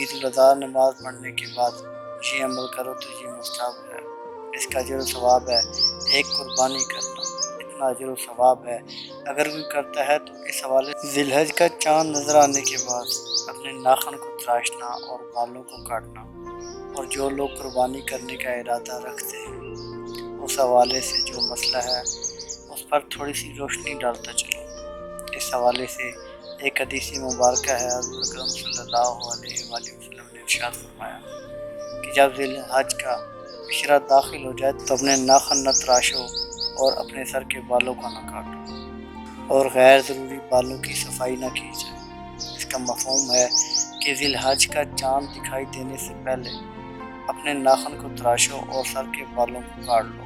عید الاضحیٰ نماز پڑھنے کے بعد یہ عمل کرو تو یہ مستحب ہے، اس کا اجر و ثواب ہے۔ ایک قربانی کرنا اتنا اجر و ثواب ہے، اگر کوئی کرتا ہے تو اس حوالے سے ذی الحج کا چاند نظر آنے کے بعد اپنے ناخن کو تراشنا اور بالوں کو کاٹنا، اور جو لوگ قربانی کرنے کا ارادہ رکھتے ہیں اس حوالے سے جو مسئلہ ہے اس پر تھوڑی سی روشنی ڈالتا چلوں۔ اس حوالے سے ایک حدیث مبارکہ ہے، حضور اکرم صلی اللہ علیہ وآلہ وسلم نے ارشاد فرمایا کہ جب ذی الحج کا عشرہ داخل ہو جائے تو اپنے ناخن نہ تراشو اور اپنے سر کے بالوں کو نہ کاٹو، اور غیر ضروری بالوں کی صفائی نہ کی جائے۔ اس کا مفہوم ہے کہ ذی الحج کا چاند دکھائی دینے سے پہلے اپنے ناخن کو تراشو اور سر کے بالوں کو کاٹ لو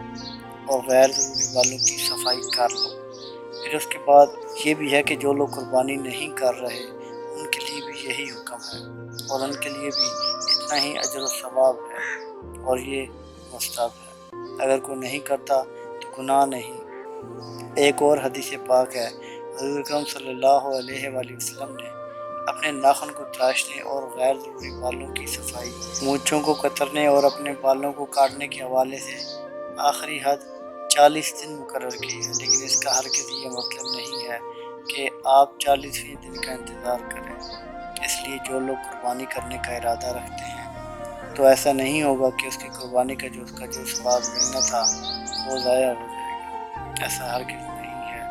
اور غیر ضروری بالوں کی صفائی کر لو۔ پھر اس کے بعد یہ بھی ہے کہ جو لوگ قربانی نہیں کر رہے ان کے لیے بھی یہی حکم ہے، اور ان کے لیے بھی اتنا ہی اجر و ثواب ہے، اور یہ مستحب ہے۔ اگر کوئی نہیں کرتا تو گناہ نہیں۔ ایک اور حدیث پاک ہے، حضور اکرم صلی اللہ علیہ وآلہ وسلم نے اپنے ناخن کو تراشنے اور غیر ضروری بالوں کی صفائی، مونچھوں کو کترنے اور اپنے بالوں کو کاٹنے کے حوالے سے آخری حد 40 دن مقرر کی ہے، لیکن اس کا ہرگز یہ مطلب نہیں ہے کہ آپ 40ویں دن کا انتظار کریں۔ اس لیے جو لوگ قربانی کرنے کا ارادہ رکھتے ہیں تو ایسا نہیں ہوگا کہ اس کی قربانی کا جو ثواب ملنا تھا وہ ضائع ہو جائے گا، ایسا ہرگز نہیں ہے۔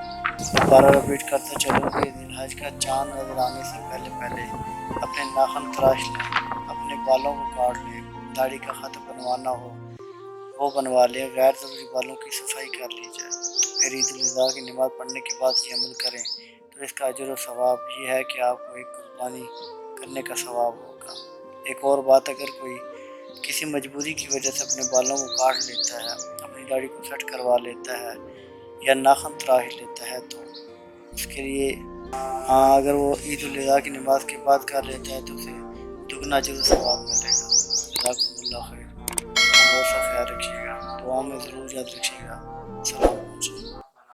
دوبارہ رپیٹ کرتے چلوں کہ ذی الحج کا چاند نظر آنے سے پہلے اپنے ناخن تراش لیں، اپنے بالوں کو کاٹ لیں، داڑھی کا خط بنوانا ہو وہ بنوا لیں، غیر ضروری بالوں کی صفائی کر لی جائے۔ پھر عید الاضحیٰ کی نماز پڑھنے کے بعد یہ عمل کریں تو اس کا اجر و ثواب یہ ہے کہ آپ کو ایک قربانی کرنے کا ثواب ہوگا۔ ایک اور بات، اگر کوئی کسی مجبوری کی وجہ سے اپنے بالوں کو کاٹ لیتا ہے، اپنی داڑھی کو سیٹ کروا لیتا ہے یا ناخن تراش لیتا ہے تو اس کے لیے اگر وہ عید الاضحیٰ کی نماز کے بعد کر لیتا ہے تو اسے دگنا اجر و ثواب ملے گا۔ جزاکم اللہ خیر، بہت سا خیال رکھیے گا، دعا میں ضرور یاد رکھیے گا۔ السلام علیکم۔